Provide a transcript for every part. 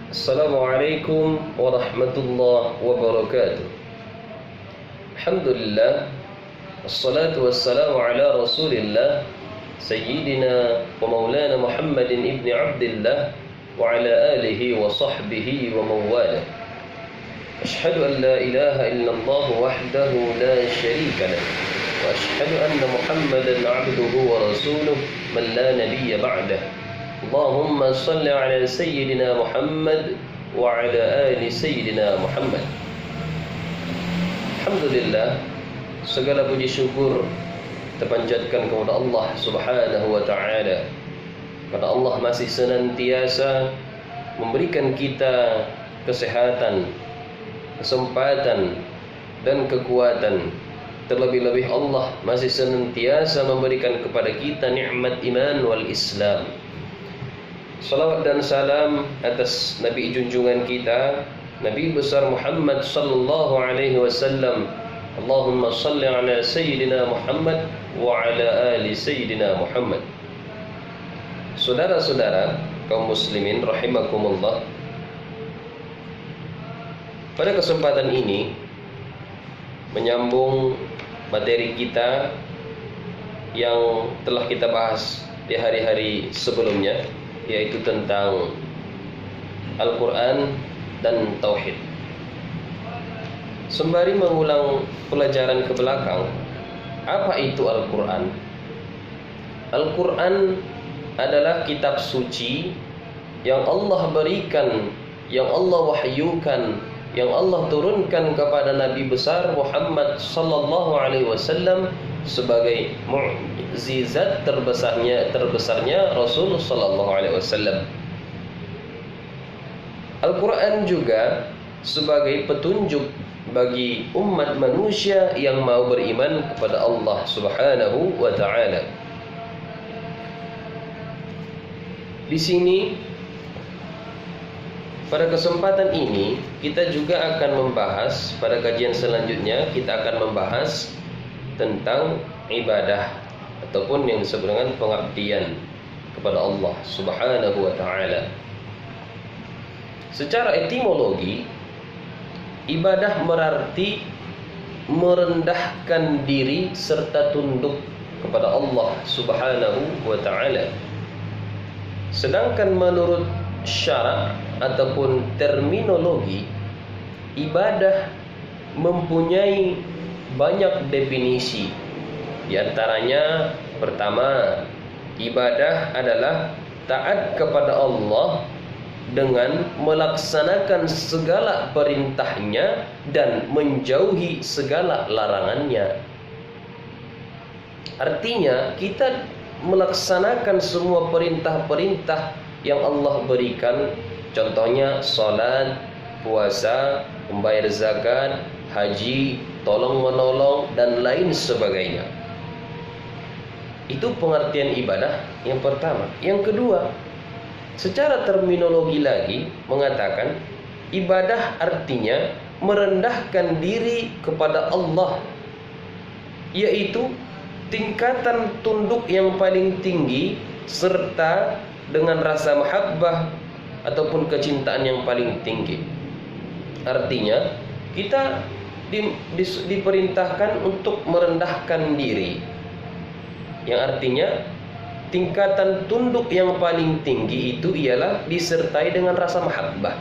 Assalamualaikum warahmatullahi wabarakatuh. Alhamdulillah, wassalatu wassalamu ala rasulillah Sayyidina wa maulana Muhammadin ibni Abdillah wa ala alihi wa sahbihi wa mawala. Ashhadu an la ilaha illallah wahdahu la sharika lah wa ashhadu anna Muhammadan abduhu wa rasuluh man la nabiyya ba'dah. Allahumma salli ala Sayyidina Muhammad wa ala ali Sayyidina Muhammad. Alhamdulillah, segala puji syukur terpanjatkan kepada Allah Subhanahu wa ta'ala, karena Allah masih senantiasa memberikan kita kesehatan, kesempatan dan kekuatan. Terlebih-lebih Allah masih senantiasa memberikan kepada kita nikmat iman wal Islam. Salawat dan salam atas Nabi junjungan kita, Nabi besar Muhammad sallallahu alaihi wasallam. Allahumma salli ala Sayyidina Muhammad wa ala ali Sayyidina Muhammad. Saudara-saudara kaum muslimin rahimakumullah, pada kesempatan ini menyambung materi kita yang telah kita bahas di hari-hari sebelumnya, yaitu tentang Al-Quran dan Tauhid. Sembari mengulang pelajaran ke belakang, apa itu Al-Quran? Al-Quran adalah kitab suci yang Allah berikan, yang Allah wahyukan, yang Allah turunkan kepada Nabi besar Muhammad sallallahu alaihi wasallam sebagai mukjizat terbesarnya Rasul sallallahu alaihi wasallam. Al-Quran juga sebagai petunjuk bagi umat manusia yang mau beriman kepada Allah Subhanahu wa ta'ala. Di sini pada kesempatan ini kita juga akan membahas, pada kajian selanjutnya kita akan membahas tentang ibadah ataupun yang disebut dengan pengabdian kepada Allah Subhanahu wa ta'ala. Secara etimologi, ibadah berarti merendahkan diri serta tunduk kepada Allah Subhanahu wa ta'ala. Sedangkan menurut syarak ataupun terminologi, ibadah mempunyai banyak definisi. Di antaranya, pertama, ibadah adalah taat kepada Allah dengan melaksanakan segala perintahnya dan menjauhi segala larangannya. Artinya, kita melaksanakan semua perintah-perintah yang Allah berikan, contohnya salat, puasa, membayar zakat, haji, tolong menolong dan lain sebagainya. Itu pengertian ibadah yang pertama. Yang kedua, secara terminologi lagi mengatakan ibadah artinya merendahkan diri kepada Allah, yaitu tingkatan tunduk yang paling tinggi serta dengan rasa mahabbah ataupun kecintaan yang paling tinggi. Artinya kita diperintahkan untuk merendahkan diri, yang artinya tingkatan tunduk yang paling tinggi itu ialah disertai dengan rasa mahabbah.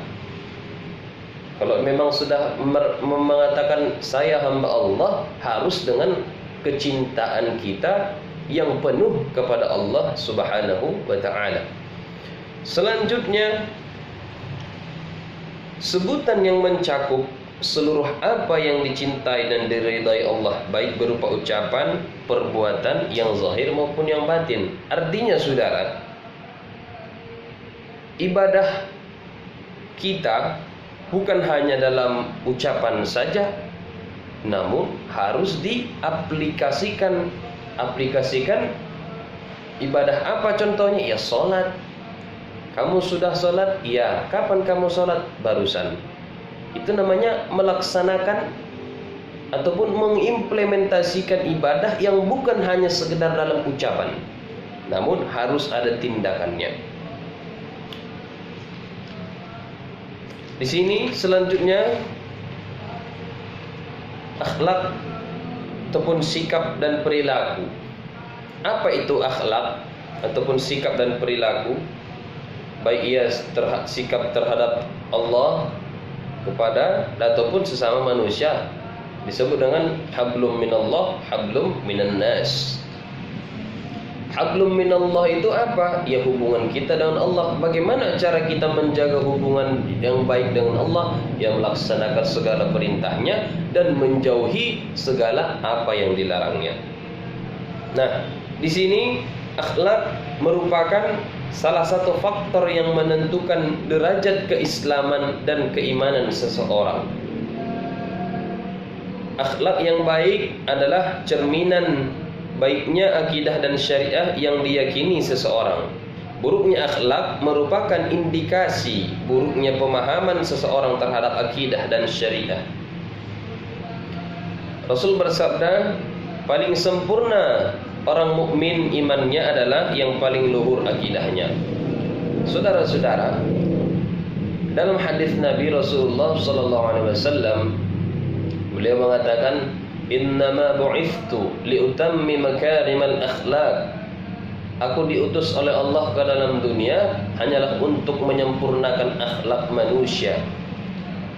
Kalau memang sudah mengatakan saya hamba Allah, harus dengan kecintaan kita yang penuh kepada Allah Subhanahu wa ta'ala. Selanjutnya, sebutan yang mencakup seluruh apa yang dicintai dan diridai Allah, baik berupa ucapan, perbuatan yang zahir maupun yang batin. Artinya saudara, ibadah kita bukan hanya dalam ucapan saja, namun harus diaplikasikan. Ibadah apa contohnya? Ya sholat. Kamu sudah sholat? Ya. Kapan kamu sholat? Barusan. Itu namanya melaksanakan ataupun mengimplementasikan ibadah yang bukan hanya sekedar dalam ucapan, namun harus ada tindakannya. Di sini selanjutnya akhlak ataupun sikap dan perilaku. Apa itu akhlak ataupun sikap dan perilaku? Baik ia sikap terhadap Allah kepada ataupun sesama manusia, disebut dengan hablum minallah, hablum minan nas. Hablum minallah itu apa? Ya hubungan kita dengan Allah. Bagaimana cara kita menjaga hubungan yang baik dengan Allah? Yang melaksanakan segala perintahnya dan menjauhi segala apa yang dilarangnya. Nah, di sini akhlak merupakan salah satu faktor yang menentukan derajat keislaman dan keimanan seseorang. Akhlak yang baik adalah cerminan baiknya akidah dan syariah yang diyakini seseorang. Buruknya akhlak merupakan indikasi buruknya pemahaman seseorang terhadap akidah dan syariah. Rasul bersabda, paling sempurna orang mukmin imannya adalah yang paling luhur akidahnya. Saudara-saudara, dalam hadis Nabi Rasulullah SAW, beliau mengatakan, innama bu'ithtu liutammi makarimal akhlak. Aku diutus oleh Allah ke dalam dunia hanyalah untuk menyempurnakan akhlak manusia.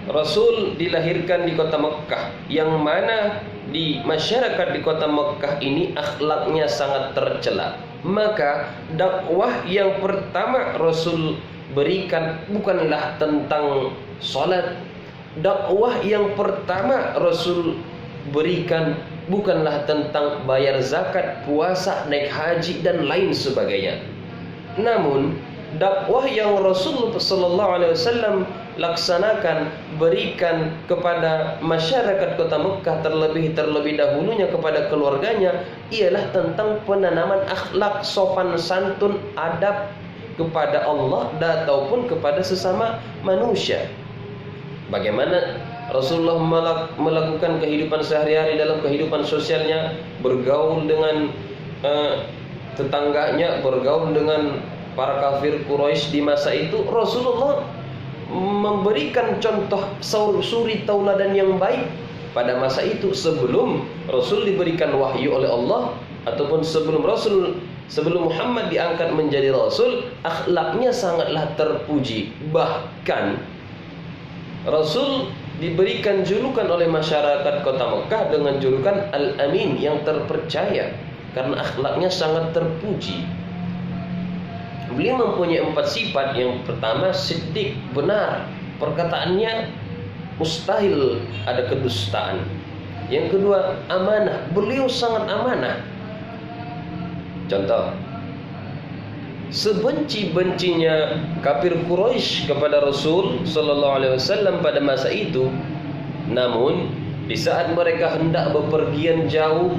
Rasul dilahirkan di kota Mekkah, yang mana di masyarakat di kota Mekkah ini akhlaknya sangat tercela. Maka dakwah yang pertama Rasul berikan bukanlah tentang salat. Dakwah yang pertama Rasul berikan bukanlah tentang bayar zakat, puasa, naik haji dan lain sebagainya. Namun dakwah yang Rasulullah SAW laksanakan, berikan kepada masyarakat kota Mekkah, terlebih dahulunya kepada keluarganya, ialah tentang penanaman akhlak sopan santun, adab kepada Allah ataupun kepada sesama manusia. Bagaimana Rasulullah melakukan kehidupan sehari-hari dalam kehidupan sosialnya, bergaul dengan tetangganya, bergaul dengan para kafir Quraisy di masa itu. Rasulullah memberikan contoh suri tauladan yang baik pada masa itu, sebelum Rasul diberikan wahyu oleh Allah ataupun sebelum Muhammad diangkat menjadi Rasul. Akhlaknya sangatlah terpuji. Bahkan Rasul diberikan julukan oleh masyarakat kota Mekkah dengan julukan Al-Amin, yang terpercaya, karena akhlaknya sangat terpuji. Beliau mempunyai 4 sifat. Yang pertama, siddiq, benar, perkataannya mustahil ada kedustaan. Yang kedua, amanah, beliau sangat amanah. Contoh, sebenci-bencinya kafir Quraisy kepada Rasul sallallahu alaihi wasallam pada masa itu, namun di saat mereka hendak bepergian jauh,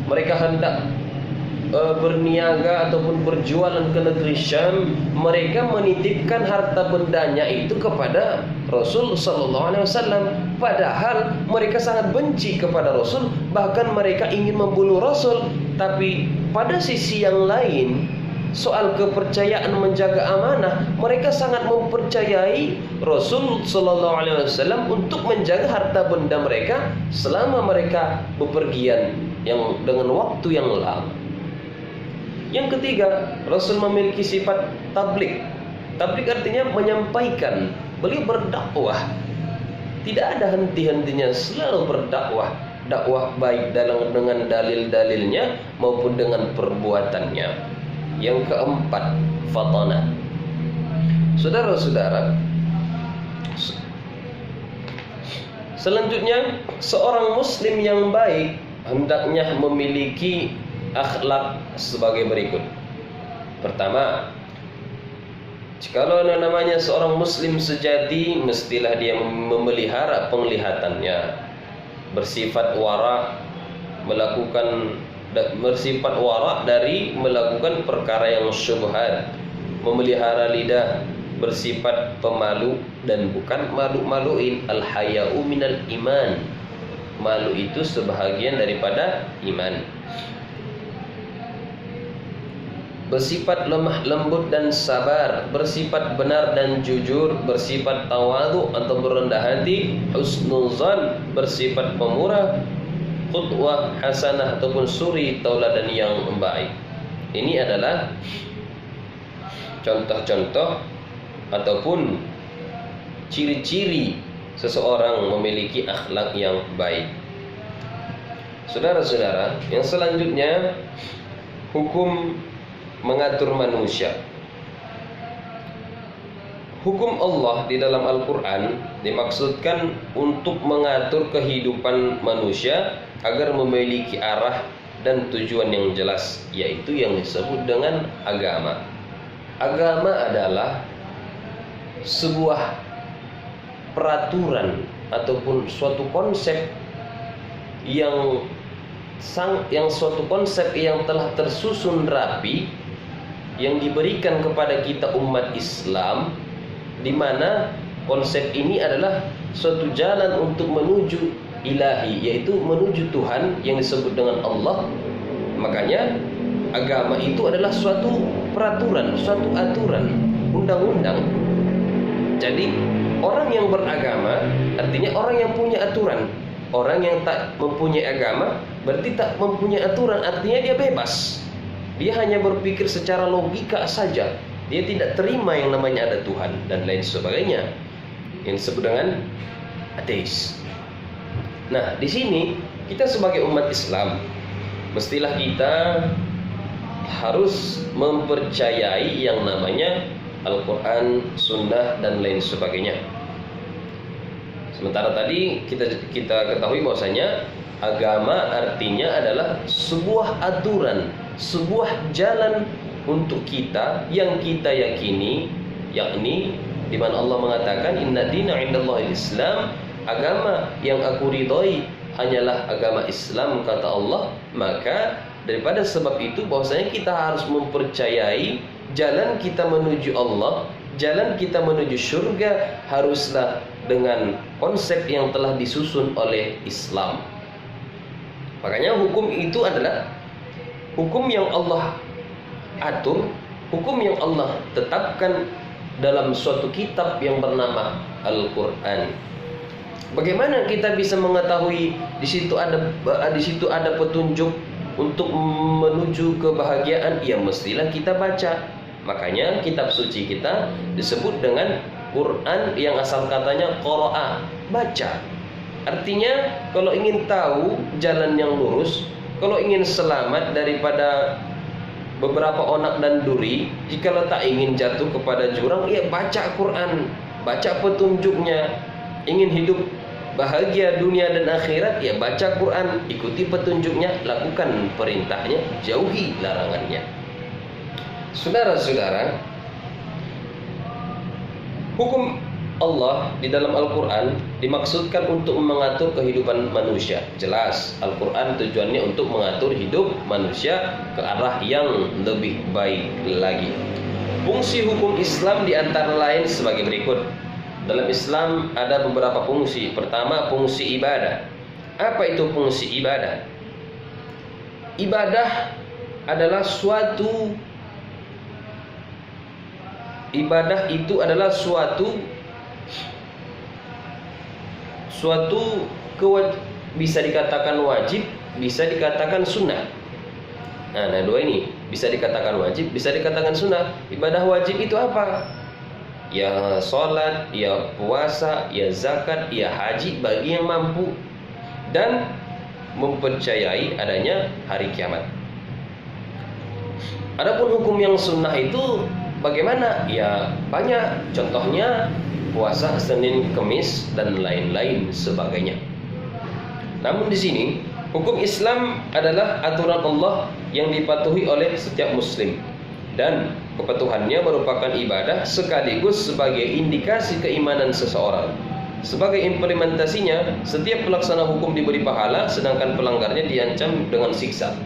mereka hendak berniaga ataupun berjualan ke negeri Syam, mereka menitipkan harta bendanya itu kepada Rasul sallallahu alaihi wasallam, padahal mereka sangat benci kepada Rasul, bahkan mereka ingin membunuh Rasul. Tapi pada sisi yang lain, soal kepercayaan menjaga amanah, mereka sangat mempercayai Rasul sallallahu alaihi wasallam untuk menjaga harta benda mereka selama mereka bepergian yang dengan waktu yang lama. Yang ketiga, Rasul memiliki sifat tabligh. Tabligh artinya menyampaikan. Beliau berdakwah, tidak ada henti-hentinya, selalu berdakwah. Dakwah baik dengan dalil-dalilnya maupun dengan perbuatannya. Yang keempat, fatana. Saudara-saudara, selanjutnya seorang muslim yang baik hendaknya memiliki akhlak sebagai berikut. Pertama, jikalau namanya seorang muslim sejati, mestilah dia memelihara penglihatannya, bersifat wara, bersifat wara dari melakukan perkara yang syubhat, memelihara lidah, bersifat pemalu dan bukan malu-maluin. Al-haya'u minal iman, malu itu sebahagian daripada iman. bersifat lemah lembut dan sabar, bersifat benar dan jujur, bersifat tawadhu atau berendah hati, husnuzan, bersifat pemurah, qudwah hasanah ataupun suri tauladan yang baik. Ini adalah contoh-contoh ataupun ciri-ciri seseorang memiliki akhlak yang baik. Saudara-saudara, yang selanjutnya hukum mengatur manusia. Hukum Allah di dalam Al-Quran dimaksudkan untuk mengatur kehidupan manusia agar memiliki arah dan tujuan yang jelas, yaitu yang disebut dengan agama. Agama adalah sebuah peraturan ataupun suatu konsep yang suatu konsep yang telah tersusun rapi yang diberikan kepada kita umat Islam, di mana konsep ini adalah suatu jalan untuk menuju ilahi, yaitu menuju Tuhan yang disebut dengan Allah. Makanya agama itu adalah suatu peraturan, suatu aturan, undang-undang. Jadi orang yang beragama artinya orang yang punya aturan. Orang yang tak mempunyai agama berarti tak mempunyai aturan, artinya dia bebas. Dia hanya berpikir secara logika saja. Dia tidak terima yang namanya ada Tuhan dan lain sebagainya, yang disebut dengan ateis. Nah, di sini kita sebagai umat Islam mestilah kita harus mempercayai yang namanya Al-Quran, Sunnah dan lain sebagainya. Sementara tadi kita ketahui bahwasanya agama artinya adalah sebuah aturan, sebuah jalan untuk kita yang kita yakini, yakni di mana Allah mengatakan inna dina indallahil Islam, agama yang aku ridhoi hanyalah agama Islam kata Allah. Maka daripada sebab itu bahwasanya kita harus mempercayai jalan kita menuju Allah, jalan kita menuju surga haruslah dengan konsep yang telah disusun oleh Islam. Makanya hukum itu adalah hukum yang Allah atur, hukum yang Allah tetapkan dalam suatu kitab yang bernama Al-Quran. Bagaimana kita bisa mengetahui di situ ada petunjuk untuk menuju kebahagiaan? Ya mestilah kita baca. Makanya kitab suci kita disebut dengan Quran yang asal katanya qara'a, baca. Artinya kalau ingin tahu jalan yang lurus, kalau ingin selamat daripada beberapa onak dan duri, jikalau tak ingin jatuh kepada jurang, ya baca Quran, baca petunjuknya. Ingin hidup bahagia dunia dan akhirat, ya baca Quran, ikuti petunjuknya, lakukan perintahnya, jauhi larangannya. Saudara-saudara, hukum Allah di dalam Al-Quran dimaksudkan untuk mengatur kehidupan manusia. Jelas, Al-Quran tujuannya untuk mengatur hidup manusia ke arah yang lebih baik lagi. Fungsi hukum Islam di antara lain sebagai berikut. Dalam Islam ada beberapa fungsi. Pertama, fungsi ibadah. Apa itu fungsi ibadah? Ibadah adalah suatu bisa dikatakan wajib, bisa dikatakan sunnah. Nah, dua ini bisa dikatakan wajib, bisa dikatakan sunnah. Ibadah wajib itu apa? Ya sholat, ya puasa, ya zakat, ya haji bagi yang mampu, dan mempercayai adanya hari kiamat. Adapun hukum yang sunnah itu bagaimana? Ya banyak, contohnya puasa Senin, Kemis dan lain-lain sebagainya. Namun di sini hukum Islam adalah aturan Allah yang dipatuhi oleh setiap muslim, dan kepatuhannya merupakan ibadah sekaligus sebagai indikasi keimanan seseorang. Sebagai implementasinya, setiap pelaksana hukum diberi pahala, sedangkan pelanggarnya diancam dengan siksa.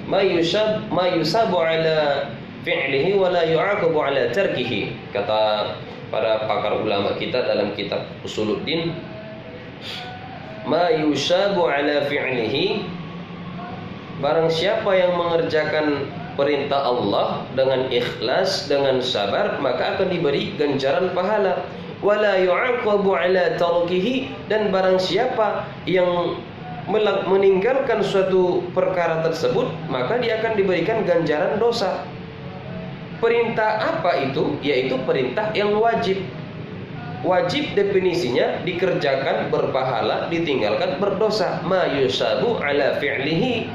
Ma yusabu ala fi'lihi wa la yu'aqabu ala tarkihi, kata para pakar ulama kita dalam kitab Usuluddin. Ma yusabu ala fi'lihi, barang siapa yang mengerjakan perintah Allah dengan ikhlas, dengan sabar, maka akan diberi ganjaran pahala. Wala yu'aqabu ala tarkihi, dan barang siapa yang meninggalkan suatu perkara tersebut, maka dia akan diberikan ganjaran dosa. Perintah apa itu? Yaitu perintah yang wajib. Wajib definisinya dikerjakan berpahala, ditinggalkan berdosa. Ma yusabu ala fi'lihi.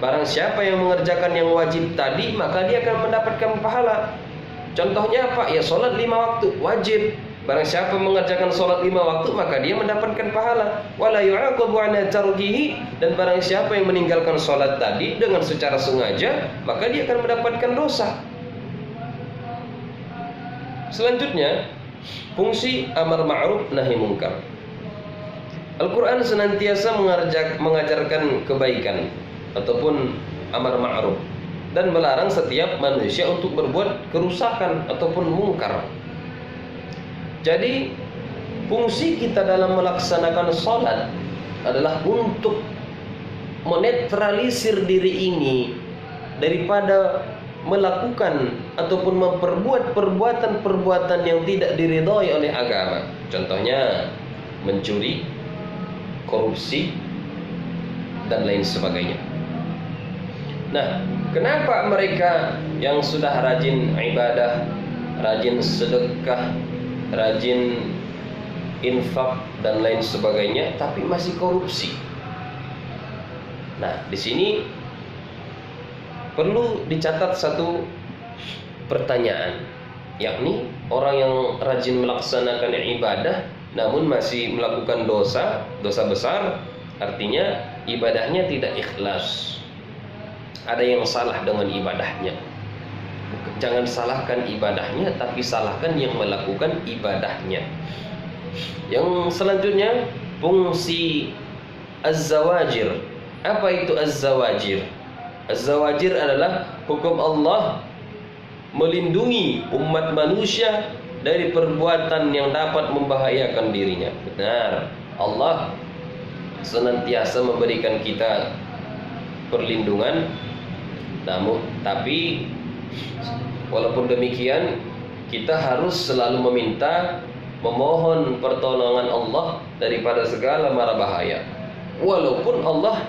Barang siapa yang mengerjakan yang wajib tadi, maka dia akan mendapatkan pahala. Contohnya apa? Ya sholat 5 waktu wajib. Barang siapa mengerjakan sholat 5 waktu, maka dia mendapatkan pahala. Wala yu'aqabu ala tarkihi, dan barang siapa yang meninggalkan sholat tadi dengan secara sengaja, maka dia akan mendapatkan dosa. Selanjutnya, fungsi amar ma'ruf nahi munkar. Al-Quran senantiasa mengajarkan kebaikan ataupun amar ma'ruf dan melarang setiap manusia untuk berbuat kerusakan ataupun mungkar. Jadi fungsi kita dalam melaksanakan sholat adalah untuk menetralisir diri ini daripada melakukan ataupun memperbuat perbuatan-perbuatan yang tidak diridhai oleh agama. Contohnya mencuri, korupsi, dan lain sebagainya. Nah, kenapa mereka yang sudah rajin ibadah, rajin sedekah, rajin infak dan lain sebagainya, tapi masih korupsi? Nah, di sini perlu dicatat satu pertanyaan, yakni orang yang rajin melaksanakan ibadah namun masih melakukan dosa besar, artinya ibadahnya tidak ikhlas. Ada yang salah dengan ibadahnya. Jangan salahkan ibadahnya, tapi salahkan yang melakukan ibadahnya. Yang selanjutnya, fungsi az-zawajir. Apa itu az-zawajir? Az-zawajir adalah hukum Allah melindungi umat manusia dari perbuatan yang dapat membahayakan dirinya. Benar, Allah senantiasa memberikan kita perlindungan, tapi walaupun demikian kita harus selalu memohon pertolongan Allah daripada segala mara bahaya. Walaupun Allah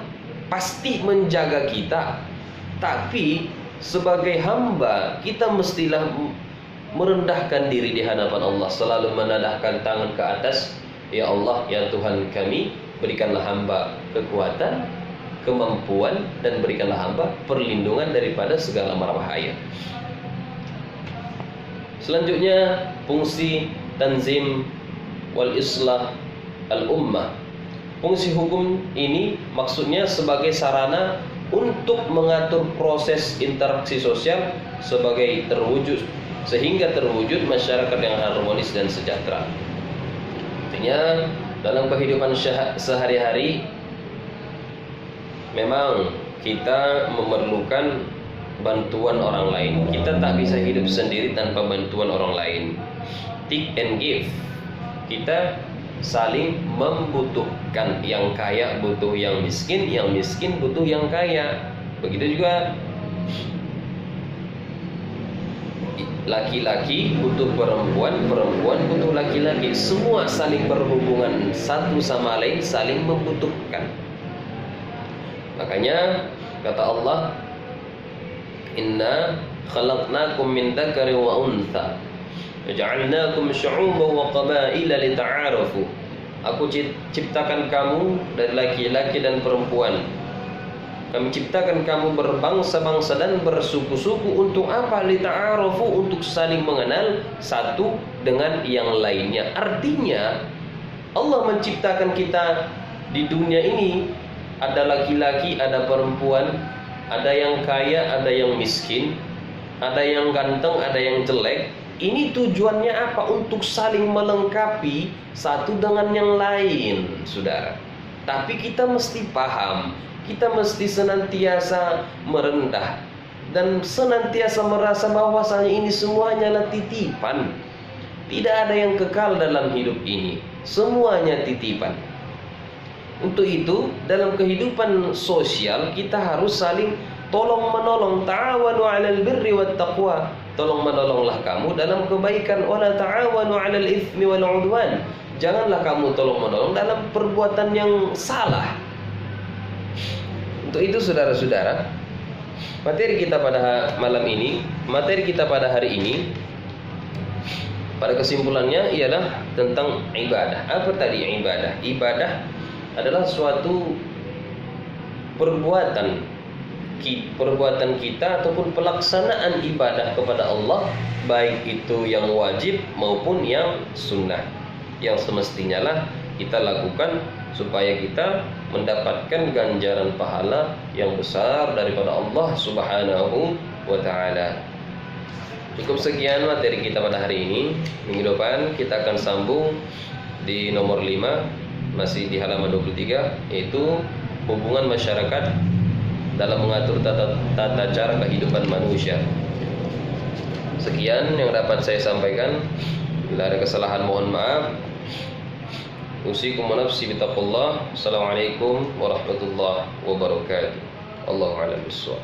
pasti menjaga kita, tapi sebagai hamba kita mestilah merendahkan diri di hadapan Allah, selalu menadahkan tangan ke atas. Ya Allah, ya Tuhan kami, berikanlah hamba kekuatan, kemampuan, dan berikanlah hamba perlindungan daripada segala mara bahaya. Selanjutnya, fungsi tanzim wal islah al ummah. Fungsi hukum ini maksudnya sebagai sarana untuk mengatur proses interaksi sosial sehingga terwujud masyarakat yang harmonis dan sejahtera. Artinya dalam kehidupan sehari-hari memang kita memerlukan bantuan orang lain. Kita tak bisa hidup sendiri tanpa bantuan orang lain. Take and give. Kita saling membutuhkan. Yang kaya butuh yang miskin butuh yang kaya. Begitu juga laki-laki butuh perempuan butuh laki-laki. Semua saling berhubungan, satu sama lain saling membutuhkan. Makanya kata Allah, inna khalaqnakum min dzakari wa untha waja'alnakum syu'uban wa qabaila lita'arafu. Aku ciptakan kamu dari laki-laki dan perempuan. Kami ciptakan kamu berbangsa-bangsa dan bersuku-suku. Untuk apa? Lita'arafu, untuk saling mengenal satu dengan yang lainnya. Artinya Allah menciptakan kita di dunia ini, ada laki-laki, ada perempuan, ada yang kaya, ada yang miskin, ada yang ganteng, ada yang jelek. Ini tujuannya apa? Untuk saling melengkapi satu dengan yang lain, saudara. Tapi kita mesti paham, kita mesti senantiasa merendah dan senantiasa merasa bahwasanya ini semuanya adalah titipan. Tidak ada yang kekal dalam hidup ini, semuanya titipan. Untuk itu dalam kehidupan sosial kita harus saling tolong menolong, ta'awanu 'alal birri wat taqwa. Tolong menolonglah kamu dalam kebaikan, wala ta'awanu 'alal itsmi wal 'udwan. Janganlah kamu tolong menolong dalam perbuatan yang salah. Untuk itu saudara-saudara, materi kita pada malam ini, materi kita pada hari ini, pada kesimpulannya ialah tentang ibadah. Apa tadi ibadah? Ibadah adalah suatu perbuatan kita ataupun pelaksanaan ibadah kepada Allah, baik itu yang wajib maupun yang sunnah, yang semestinya lah kita lakukan supaya kita mendapatkan ganjaran pahala yang besar daripada Allah Subhanahu wa taala. Cukup sekian materi kita pada hari ini. Minggu depan kita akan sambung di nomor 5, masih di halaman 23, yaitu hubungan masyarakat dalam mengatur tata cara kehidupan manusia. Sekian yang dapat saya sampaikan. Bila ada kesalahan mohon maaf. Usikum wa nafsi bitaqullah. Assalamualaikum warahmatullahi wabarakatuh. Allahu a'lam bissawab.